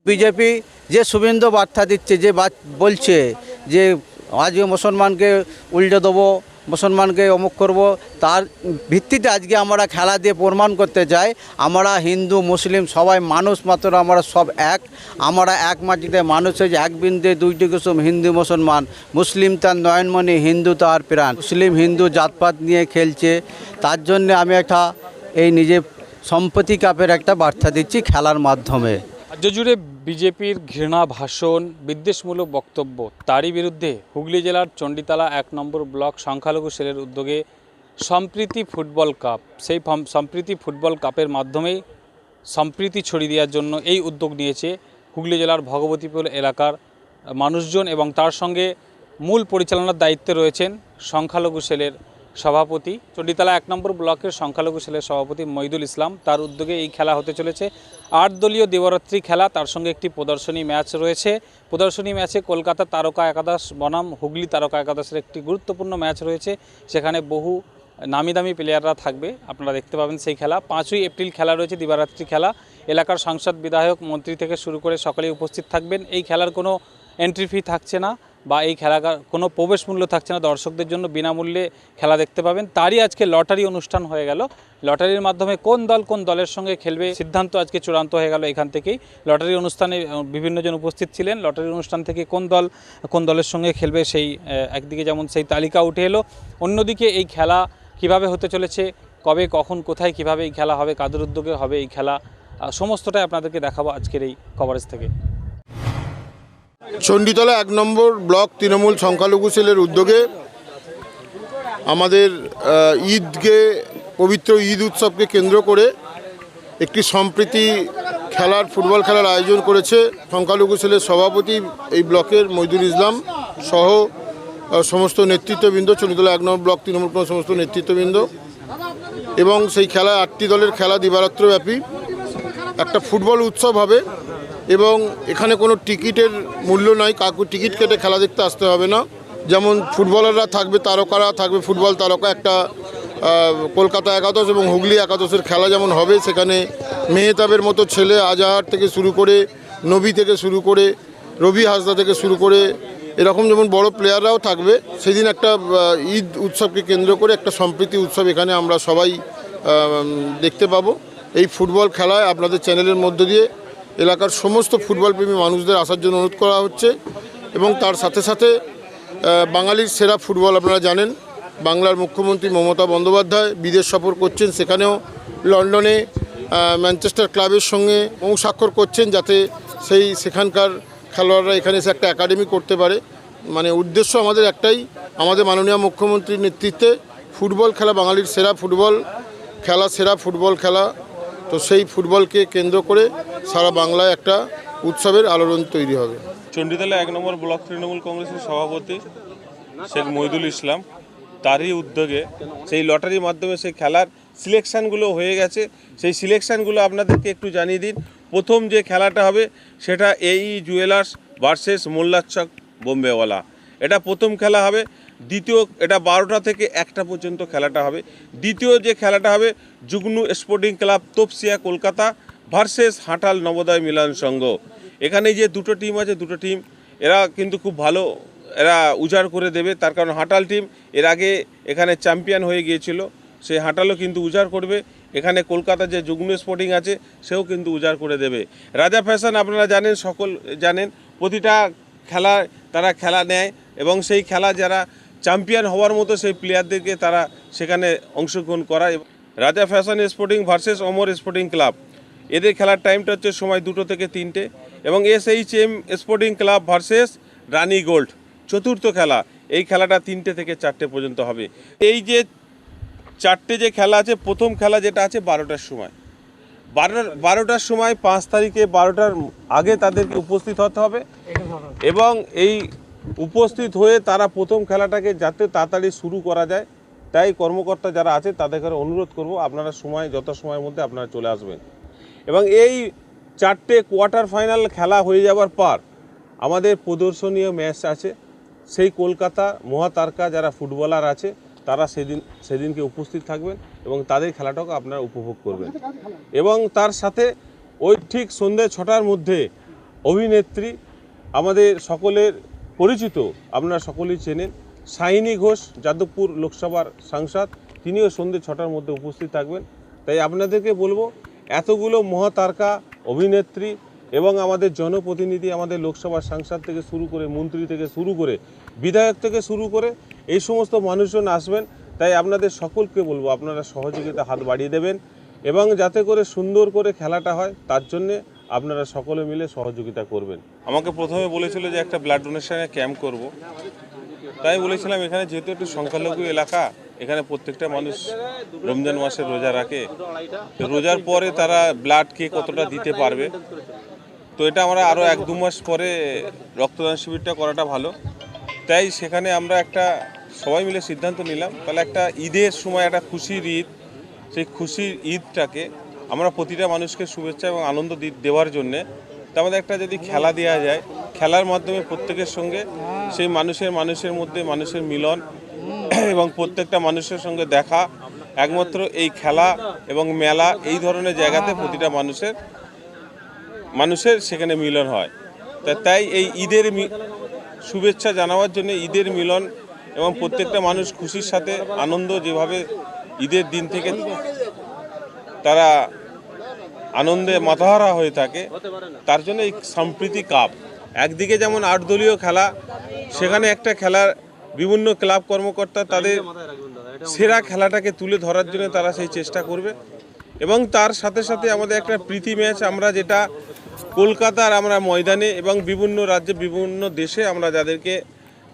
BJP যে শুভেন্দু বার্তা দিচ্ছে, যে বলছে যে আজকে মুসলমানকে উল্টে দেবো, মুসলমানকে অমুক করব, তার ভিত্তিতে আজকে আমরা খেলা দিয়ে প্রমাণ করতে চাই আমরা হিন্দু মুসলিম সবাই মানুষ মাত্র, আমরা সব এক। আমরা এক মাটিতে মানুষ হয়েছে, এক বিন্দুতে দুইটি কুসুম হিন্দু মুসলমান, মুসলিম তার নয়নমণি, হিন্দু তার প্রাণ। মুসলিম হিন্দু জাতপাত নিয়ে খেলছে, তার জন্য আমি একটা এই নিজে সম্প্রতি কাপের একটা বার্তা দিচ্ছি খেলার মাধ্যমে। রাজ্য জুড়ে বিজেপির ঘৃণা ভাষণ, বিদ্বেষমূলক বক্তব্য, তারই বিরুদ্ধে হুগলি জেলার চণ্ডীতলা ১ নম্বর ব্লক সংখ্যালঘু সেলের উদ্যোগে সম্প্রীতি ফুটবল কাপ, সেই সম্প্রীতি ফুটবল কাপের মাধ্যমেই সম্প্রীতি ছড়িয়ে দেওয়ার জন্য এই উদ্যোগ নিয়েছে হুগলি জেলার ভগবতীপুর এলাকার মানুষজন এবং তার সঙ্গে মূল পরিচালনার দায়িত্বে রয়েছেন সংখ্যালঘু সেলের সভাপতি, চণ্ডীতলা ১ নম্বর ব্লকের সংখ্যালঘু সেলের সভাপতি মহিদুল ইসলাম। তার উদ্যোগে এই খেলা হতে চলেছে ৮ দলীয় দেবরাত্রি খেলা, তার সঙ্গে একটি প্রদর্শনী ম্যাচ রয়েছে। প্রদর্শনী ম্যাচে কলকাতা তারকা একাদশ বনাম হুগলি তারকা একাদশের একটি গুরুত্বপূর্ণ ম্যাচ রয়েছে, সেখানে বহু নামি দামি প্লেয়াররা থাকবে, আপনারা দেখতে পাবেন সেই খেলা। ৫ই এপ্রিল খেলা রয়েছে, দিবারাত্রি খেলা। এলাকার সাংসদ, বিধায়ক, মন্ত্রী থেকে শুরু করে সকলেই উপস্থিত থাকবেন। এই খেলার কোনো এন্ট্রি ফি থাকছে না বা এই খেলার কোনো প্রবেশ মূল্য থাকছে না, দর্শকদের জন্য বিনামূল্যে খেলা দেখতে পাবেন। তারই আজকে লটারি অনুষ্ঠান হয়ে গেল। লটারির মাধ্যমে কোন দল কোন দলের সঙ্গে খেলবে সিদ্ধান্ত আজকে চূড়ান্ত হয়ে গেল। এখান থেকেই লটারি অনুষ্ঠানে বিভিন্নজন উপস্থিত ছিলেন। লটারি অনুষ্ঠান থেকে কোন দল কোন দলের সঙ্গে খেলবে সেই একদিকে যেমন সেই তালিকা উঠে এলো, অন্যদিকে এই খেলা কিভাবে হতে চলেছে, কবে কখন কোথায় কিভাবে এই খেলা হবে, কাদের উদ্যোগে হবে এই খেলা, সমস্তটাই আপনাদেরকে দেখাবো আজকের এই কভারেজ থেকে। চণ্ডীতলা ১ নম্বর ব্লক তৃণমূল সংখ্যালঘু সেলের উদ্যোগে আমাদের ঈদকে, পবিত্র ঈদ উৎসবকে কেন্দ্র করে একটি সম্প্রীতি খেলার, ফুটবল খেলার আয়োজন করেছে সংখ্যালঘু সেলের সভাপতি এই ব্লকের মহিদুল ইসলাম সহ সমস্ত নেতৃত্ববৃন্দ, চণ্ডীতলা ১ নম্বর ব্লক তৃণমূল সমস্ত নেতৃত্ববৃন্দ। এবং সেই খেলা ৮টি দলের খেলা দিবারাত্রব্যাপী একটা ফুটবল উৎসব হবে এবং এখানে কোনো টিকিটের মূল্য নাই, কাউকে টিকিট কেটে খেলা দেখতে আসতে হবে না। যেমন ফুটবলাররা থাকবে, তারকারা থাকবে, ফুটবল তারকা একটা কলকাতা একাদশ এবং হুগলি একাদশের খেলা যেমন হবে, সেখানে মেহতাবের মতো ছেলে, আজাহার থেকে শুরু করে নবী থেকে শুরু করে রবি হাসদা থেকে শুরু করে এরকম যেমন বড় প্লেয়াররাও থাকবে। সেদিন একটা ঈদ উৎসবকে কেন্দ্র করে একটা সম্প্রীতি উৎসব এখানে আমরা সবাই দেখতে পাবো। এই ফুটবল খেলায় আপনাদের চ্যানেলের মধ্য দিয়ে এলাকার সমস্ত ফুটবলপ্রেমী মানুষদের আসার জন্য অনুরোধ করা হচ্ছে। এবং তার সাথে সাথে বাঙালির সেরা ফুটবল আপনারা জানেন, বাংলার মুখ্যমন্ত্রী মমতা বন্দ্যোপাধ্যায় বিদেশ সফর করছেন, সেখানেও লন্ডনে ম্যানচেস্টার ক্লাবের সঙ্গে স্বাক্ষর করছেন যাতে সেখানকার খেলোয়াড়রা এখানে এসে একটা একাডেমি করতে পারে। মানে উদ্দেশ্য আমাদের একটাই, আমাদের মাননীয় মুখ্যমন্ত্রীর নেতৃত্বে ফুটবল খেলা, বাঙালির সেরা ফুটবল খেলা, সেরা ফুটবল খেলা, তো সেই ফুটবলকে কেন্দ্র করে সারা বাংলায় একটা উৎসবের আলোড়ন তৈরি হবে। চণ্ডীতলা ১ নম্বর ব্লক তৃণমূল কংগ্রেসের সভাপতি শেখ মহিদুল ইসলাম, তারই উদ্যোগে সেই লটারির মাধ্যমে সেই খেলার সিলেকশানগুলো হয়ে গেছে। সেই সিলেকশানগুলো আপনাদেরকে একটু জানিয়ে দিন। প্রথম যে খেলাটা হবে সেটা এই জুয়েলার্স ভার্সেস মোল্লাচক বোম্বেওয়ালা, এটা প্রথম খেলা হবে। দ্বিতীয়, এটা 12টা থেকে 1টা পর্যন্ত খেলাটা হবে। দ্বিতীয় যে খেলাটা হবে Jugnu sporting club Tapsia Kolkata versus Hatal Nabodaya Milan Sangha. এখানে যে দুটো টিম আছে, দুটো টিম এরা কিন্তু খুব ভালো, এরা উজাড় করে দেবে। তার কারণ হাটাল টিম এর আগে এখানে চ্যাম্পিয়ন হয়ে গিয়েছিল, সেই হাটালও কিন্তু উজাড় করবে। এখানে কলকাতা যে জুগনু স্পোর্টিং আছে সেও কিন্তু উজাড় করে দেবে। রাজা ফ্যাশন আপনারা জানেন, সকল জানেন, প্রতিটা খেলায় তারা খেলা নেয় এবং সেই খেলা যারা চ্যাম্পিয়ন হওয়ার মতো সেই প্লেয়ারদেরকে তারা সেখানে অংশগ্রহণ করায়। রাজা ফ্যাশন স্পোর্টিং ভার্সেস অমর স্পোর্টিং ক্লাব, এদের খেলার টাইমটা হচ্ছে সময় 2টো থেকে 3টে। এবং SHM স্পোর্টিং ক্লাব ভার্সেস রানি গোল্ড চতুর্থ খেলা, এই খেলাটা 3টে থেকে 4টে পর্যন্ত হবে। এই যে 4টে যে খেলা আছে, প্রথম খেলা যেটা আছে 12টার সময়, 12টার সময় 5 তারিখে 12টার আগে তাদেরকে উপস্থিত হতে হবে এবং এই উপস্থিত হয়ে তারা প্রথম খেলাটাকে যাতে তাড়াতাড়ি শুরু করা যায়, তাই কর্মকর্তা যারা আছে তাদেরকে অনুরোধ করব আপনারা সময়, যত সময়ের মধ্যে আপনারা চলে আসবেন। এবং এই 4টে কোয়ার্টার ফাইনাল খেলা হয়ে যাওয়ার পর আমাদের প্রদর্শনীয় ম্যাচ আছে। সেই কলকাতা মহাতারকা যারা ফুটবলার আছে তারা সেদিনকে উপস্থিত থাকবেন এবং তাদের খেলাটাকে আপনারা উপভোগ করবেন। এবং তার সাথে ওই ঠিক সন্ধ্যে 6টার মধ্যে অভিনেত্রী, আমাদের সকলের পরিচিত, আপনারা সকলেই চেনেন, শাইনী ঘোষ, যাদবপুর লোকসভার সাংসদ, তিনিও সন্ধ্যে 6টার মধ্যে উপস্থিত থাকবেন। তাই আপনাদেরকে বলবো, এতগুলো মহাতারকা অভিনেত্রী এবং আমাদের জনপ্রতিনিধি, আমাদের লোকসভার সাংসদ থেকে শুরু করে, মন্ত্রী থেকে শুরু করে, বিধায়ক থেকে শুরু করে এই সমস্ত মানুষজন আসবেন। তাই আপনাদের সকলকে বলবো, আপনারা সহযোগিতা হাত বাড়িয়ে দেবেন এবং যাতে করে সুন্দর করে খেলাটা হয় তার জন্যে আপনারা সকলে মিলে সহযোগিতা করবেন। আমাকে প্রথমে বলেছিল যে একটা ব্লাড ডোনেশনের ক্যাম্প করব, তাই বলেছিলাম এখানে যেহেতু একটু সংখ্যালঘু এলাকা, এখানে প্রত্যেকটা মানুষ রমজান মাসে রোজা রাখে, তো রোজার পরে তারা ব্লাড কে কতটা দিতে পারবে, তো এটা আমরা আরও 1-2 মাস পরে রক্তদান শিবিরটা করাটা ভালো। তাই সেখানে আমরা একটা সবাই মিলে সিদ্ধান্ত নিলাম, তাহলে একটা ঈদের সময় একটা খুশির ঈদ, সেই খুশির ঈদটাকে আমরা প্রতিটা মানুষকে শুভেচ্ছা এবং আনন্দ দেওয়ার জন্যে তার মধ্যে একটা যদি খেলা দেওয়া যায়, খেলার মাধ্যমে প্রত্যেকের সঙ্গে সেই মানুষের মধ্যে মানুষের মিলন এবং প্রত্যেকটা মানুষের সঙ্গে দেখা, একমাত্র এই খেলা এবং মেলা এই ধরনের জায়গাতে প্রতিটা মানুষের সেখানে মিলন হয়। তাই এই ঈদের শুভেচ্ছা জানাবার জন্য, ঈদের মিলন এবং প্রত্যেকটা মানুষ খুশির সাথে আনন্দ যেভাবে ঈদের দিন থেকে তারা আনন্দে মাতাহারা হয়ে থাকে, তার জন্য এই সম্প্রীতি কাপ। একদিকে যেমন 8 দলীয় খেলা, সেখানে একটা খেলার বিভিন্ন ক্লাব কর্মকর্তা তাদের সেরা খেলাটাকে তুলে ধরার জন্য তারা সেই চেষ্টা করবে এবং তার সাথে সাথে আমাদের একটা প্রীতি ম্যাচ, আমরা যেটা কলকাতার আমরা ময়দানে এবং বিভিন্ন রাজ্যে বিভিন্ন দেশে আমরা যাদেরকে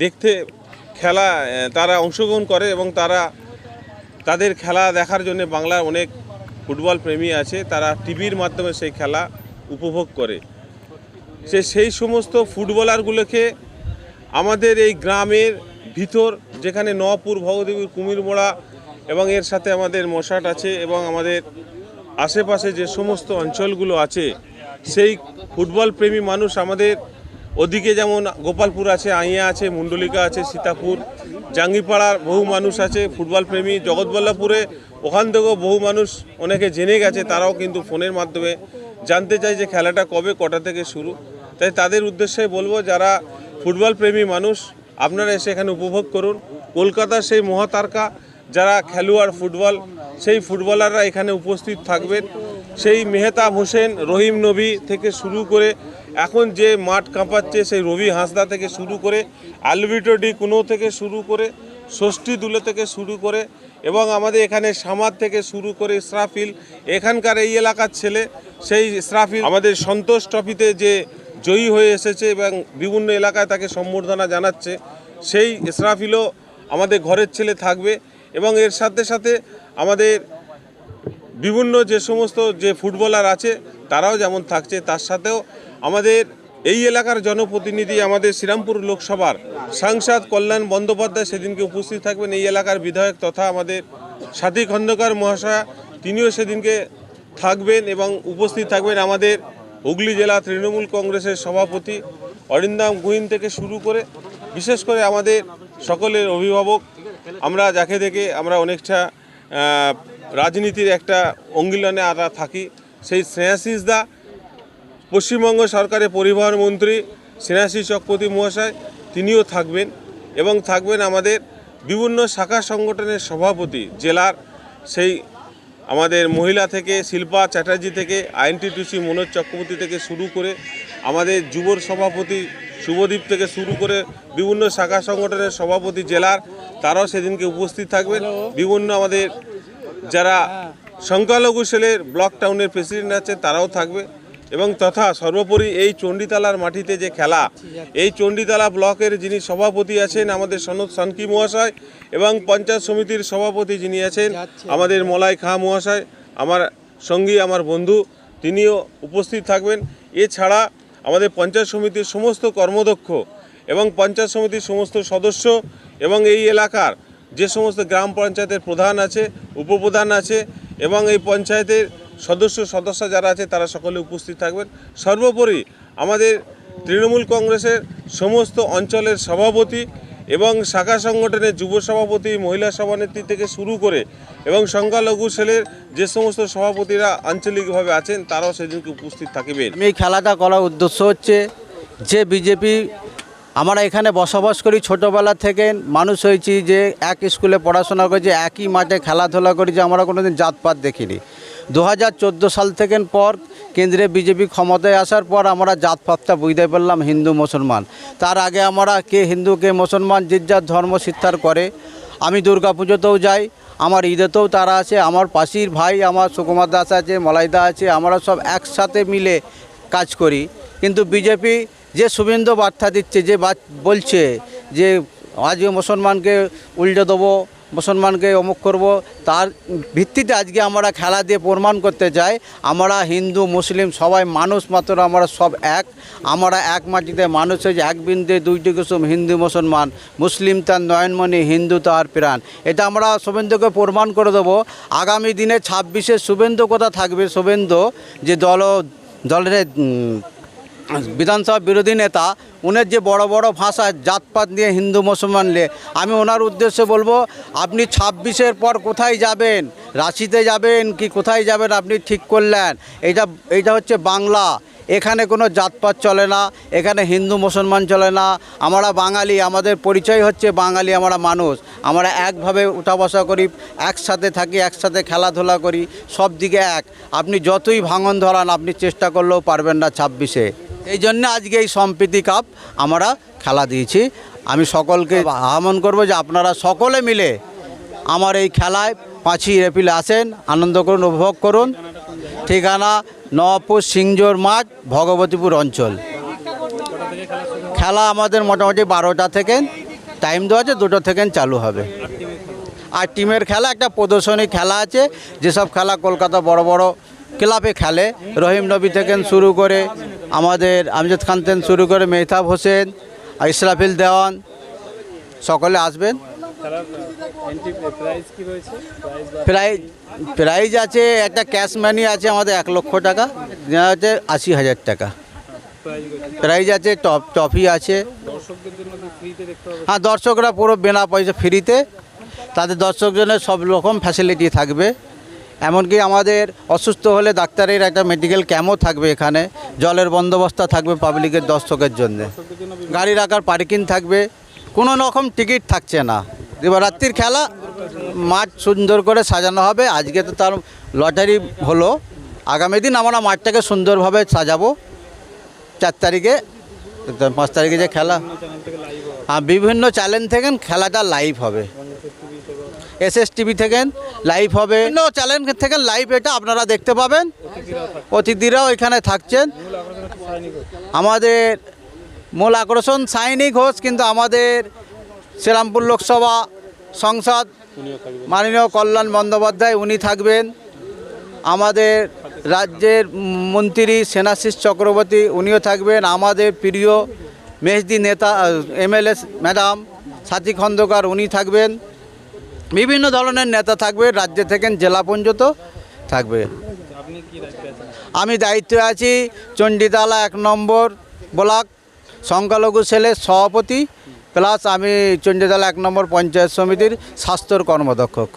দেখতে খেলা তারা অংশগ্রহণ করে এবং তাদের খেলা দেখার জন্য বাংলার অনেক ফুটবল প্রেমী আছে, তারা টিভির মাধ্যমে সেই খেলা উপভোগ করে। সেই সমস্ত ফুটবলারগুলোকে আমাদের এই গ্রামের ভিতর, যেখানে নপুর, ভগদেবীর, কুমিরমোড়া এবং এর সাথে আমাদের মশাট আছে এবং আমাদের আশেপাশে যে সমস্ত অঞ্চলগুলো আছে, সেই ফুটবল প্রেমী মানুষ আমাদের ওদিকে যেমন গোপালপুর আছে, আইয়া আছে, মুন্ডলিকা আছে, সীতাপুর, জাঙ্গিপাড়ার বহু মানুষ আছে ফুটবল প্রেমী, জগৎবল্লভপুরে ওখান থেকেও বহু মানুষ অনেকে জেনে গেছে, তারাও কিন্তু ফোনের মাধ্যমে জানতে চায় যে খেলাটা কবে, কটা থেকে শুরু। তাই তাদের উদ্দেশ্যে বলবো, যারা ফুটবল প্রেমী মানুষ আপনারা এসে এখানে উপভোগ করুন। কলকাতার সেই মহাতারকা যারা খেলোয়াড় ফুটবল, সেই ফুটবলাররা এখানে উপস্থিত থাকবেন। সেই মেহতাব হোসেন, রহিম নবী থেকে শুরু করে এখন যে মাঠ কাঁপাচ্ছে সেই রবি হাঁসদা থেকে শুরু করে আলভিটো ডি কুনো থেকে শুরু করে ষষ্ঠী দুলে থেকে শুরু করে এবং আমাদের এখানে সামাদ থেকে শুরু করে ইসরাফিল, এখানকার এই এলাকার ছেলে, সেই ইসরাফিল আমাদের সন্তোষ ট্রফিতে যে জয়ী হয়ে এসেছে এবং বিভিন্ন এলাকায় তাকে সম্বর্ধনা জানাচ্ছে, সেই ইসরাফিলও আমাদের ঘরের ছেলে থাকবে এবং এর সাথে সাথে আমাদের বিভিন্ন যে সমস্ত যে ফুটবলার আছে তারাও যেমন থাকছে, তার সাথেও আমাদের এই এলাকার জনপ্রতিনিধি, আমাদের শ্রীরামপুর লোকসভার সাংসদ কল্যাণ বন্দ্যোপাধ্যায় সেদিনকে উপস্থিত থাকবেন, এই এলাকার বিধায়ক তথা আমাদের সাথী খন্দকার মহাশয়া তিনিও সেদিনকে থাকবেন এবং উপস্থিত থাকবেন আমাদের হুগলি জেলা তৃণমূল কংগ্রেসের সভাপতি অরিন্দম গুহিন থেকে শুরু করে বিশেষ করে আমাদের সকলের অভিভাবক, আমরা যাকে দেখে আমরা অনেকটা রাজনীতির একটা অঙ্গিলনে আমরা থাকি, সেই স্নেহাশিস দা, পশ্চিমবঙ্গ সরকারের পরিবহন মন্ত্রী স্নেহাশিস চক্রবর্তী মহাশয় তিনিও থাকবেন এবং থাকবেন আমাদের বিভিন্ন শাখা সংগঠনের সভাপতি জেলার, সেই আমাদের মহিলা থেকে শিল্পা চ্যাটার্জি থেকে আইএনটিটিউসি মনোজ চক্রবর্তী থেকে শুরু করে আমাদের যুবর সভাপতি শুভদীপ থেকে শুরু করে বিভিন্ন শাখা সংগঠনের সভাপতি জেলার, তারাও সেদিনকে উপস্থিত থাকবেন। বিভিন্ন আমাদের যারা সংখ্যালঘু সেলের ব্লক টাউনের প্রেসিডেন্ট আছে তারাও থাকবে এবং তথা সর্বোপরি এই চণ্ডীতলার মাটিতে যে খেলা, এই চণ্ডীতলা ব্লকের যিনি সভাপতি আছেন আমাদের সনদ সানকি মহাশয় এবং পঞ্চায়েত সমিতির সভাপতি যিনি আছেন আমাদের মলাই খাঁ মহাশয়, আমার সঙ্গী, আমার বন্ধু, তিনিও উপস্থিত থাকবেন। এছাড়া আমাদের পঞ্চায়েত সমিতির সমস্ত কর্মদক্ষ এবং পঞ্চায়েত সমিতির সমস্ত সদস্য এবং এই এলাকার যে সমস্ত গ্রাম পঞ্চায়েতের প্রধান আছে, উপপ্রধান আছে এবং এই পঞ্চায়েতের সদস্য যারা আছে তারা সকলে উপস্থিত থাকবেন। সর্বোপরি আমাদের তৃণমূল কংগ্রেসের সমস্ত অঞ্চলের সভাপতি এবং শাখা সংগঠনের যুব সভাপতি, মহিলা সভানেত্রী থেকে শুরু করে এবং সংখ্যালঘু সেলের যে সমস্ত সভাপতিরা আঞ্চলিকভাবে আছেন তারাও সেদিনকে উপস্থিত থাকবেন। আমি এই খেলাটা করার উদ্দেশ্য হচ্ছে যে বিজেপি, আমরা এখানে বসবাস করি, ছোটোবেলা থেকে মানুষ হয়েছি, যে এক স্কুলে পড়াশোনা করেছি, একই মাঠে খেলাধুলা করেছি, আমরা কোনোদিন জাতপাত দেখিনি। 2014 সাল থেকে পর কেন্দ্রে বিজেপি ক্ষমতায় আসার পর আমরা জাতপাতটা বুঝতে পারলাম হিন্দু মুসলমান। তার আগে আমরা কে হিন্দু কে মুসলমান যে যার ধর্ম স্বীকার করে। আমি দুর্গা পুজোতেও যাই, আমার ঈদেতেও তারা আছে, আমার পাশের ভাই আমার সুকুমার দাস আছে, মলাইদা আছে, আমরা সব একসাথে মিলে কাজ করি। কিন্তু বিজেপি যে শুভেন্দু বার্তা দিচ্ছে, যে বলছে যে আজকে মুসলমানকে উল্টে দেবো, মুসলমানকে অমুক করব, তার ভিত্তিতে আজকে আমরা খেলা দিয়ে প্রমাণ করতে চাই আমরা হিন্দু মুসলিম সবাই মানুষ মাত্র, আমরা সব এক, আমরা এক মাটিতে মানুষ হয়েছে, এক বিন্দুতে দুইটি কুসুম হিন্দু মুসলমান, মুসলিম তার নয়নমণি, হিন্দু তার প্রাণ। এটা আমরা শুভেন্দুকে প্রমাণ করে দেবো। আগামী দিনে 26-এ শুভেন্দু কথা থাকবে, শুভেন্দু যে দলের বিধানসভা বিরোধী নেতা, উনের যে বড় বড় ভাষা জাতপাত নিয়ে হিন্দু মুসলমান নিয়ে, আমি ওনার উদ্দেশ্যে বলবো আপনি 26-এর পর কোথায় যাবেন, রাঁচিতে যাবেন কি কোথায় যাবেন আপনি ঠিক করলেন। এইটা হচ্ছে বাংলা, এখানে কোনো জাতপাত চলে না, এখানে হিন্দু মুসলমান চলে না। আমরা বাঙালি, আমাদের পরিচয় হচ্ছে বাঙালি, আমরা মানুষ, আমরা একভাবে উঠা বসা করি, একসাথে থাকি, একসাথে খেলাধুলা করি, সব দিকে এক। আপনি যতই ভাঙন ধরান আপনি চেষ্টা করলেও পারবেন না 26-এ। এই জন্য আজকে এই সম্প্রীতি কাপ আমরা খেলা দিয়েছি। আমি সকলকে আহ্বান করব যে আপনারা সকলে মিলে আমার এই খেলায় 5ই এপ্রিল আসেন, আনন্দ করুন, উপভোগ করুন। ঠিকানা নবাবপুর সিংজোর মাঠ, ভগবতীপুর অঞ্চল। খেলা আমাদের মোটামুটি 12টা থেকে টাইম দেওয়া আছে, 2টো থেকে চালু হবে। আর টিমের খেলা একটা প্রদর্শনী খেলা আছে, যেসব খেলা কলকাতা বড় বড় ক্লাবে খেলে, রহিম নবী থেকে শুরু করে আমাদের আমজাদ খান থেকে শুরু করে মেহতাব হোসেন, ইসরাফিল দেওয়ান, সকলে আসবেন। প্রাইজ আছে, একটা ক্যাশ মানি আছে আমাদের 1 লক্ষ টাকা, যেটা হচ্ছে 80,000 টাকা প্রাইজ আছে। ট্রফি আছে। হ্যাঁ, দর্শকরা পুরো বিনা পয়সা ফ্রিতে, তাদের দর্শকজনের সব রকম ফ্যাসিলিটি থাকবে। এমনকি আমাদের অসুস্থ হলে ডাক্তারের একটা মেডিকেল ক্যাম্পও থাকবে এখানে, জলের বন্দোবস্ত থাকবে পাবলিকের দর্শকের জন্য, গাড়ি রাখার পার্কিং থাকবে, কোনো রকম টিকিট থাকছে না। এবার রাত্রির খেলা, মাঠ সুন্দর করে সাজানো হবে। আজকে তো তার লটারি হলো, আগামী দিন আমরা মাঠটাকে সুন্দরভাবে সাজাবো। 4 তারিখে, 5 তারিখে যে খেলা, বিভিন্ন চ্যানেল থেকে খেলাটা লাইভ হবে, SSTV থেকে লাইভ হবে, বিভিন্ন চ্যানেল থেকে লাইভ এটা আপনারা দেখতে পাবেন। অতিথিরাও এখানে থাকছেন। আমাদের মূল আকর্ষণ সাইনি ঘোষ, কিন্তু আমাদের শ্রীরামপুর লোকসভা সংসদ মাননীয় কল্যাণ বন্দ্যোপাধ্যায় উনি থাকবেন। আমাদের রাজ্যের মন্ত্রী সেনাশিস চক্রবর্তী উনিও থাকবেন। আমাদের প্রিয় মেজদি নেতা MLA ম্যাডাম সাথী খন্দকার উনি থাকবেন। বিভিন্ন ধরনের নেতা থাকবে, রাজ্য থেকে জেলা পর্যন্ত থাকবে। আমি দায়িত্বে আছি চণ্ডীতলা 1 নম্বর ব্লক সংখ্যালঘু সেলের সভাপতি, প্লাস আমি চণ্ডীতলা 1 নম্বর পঞ্চায়েত সমিতির স্বাস্থ্যর কর্মদক্ষক।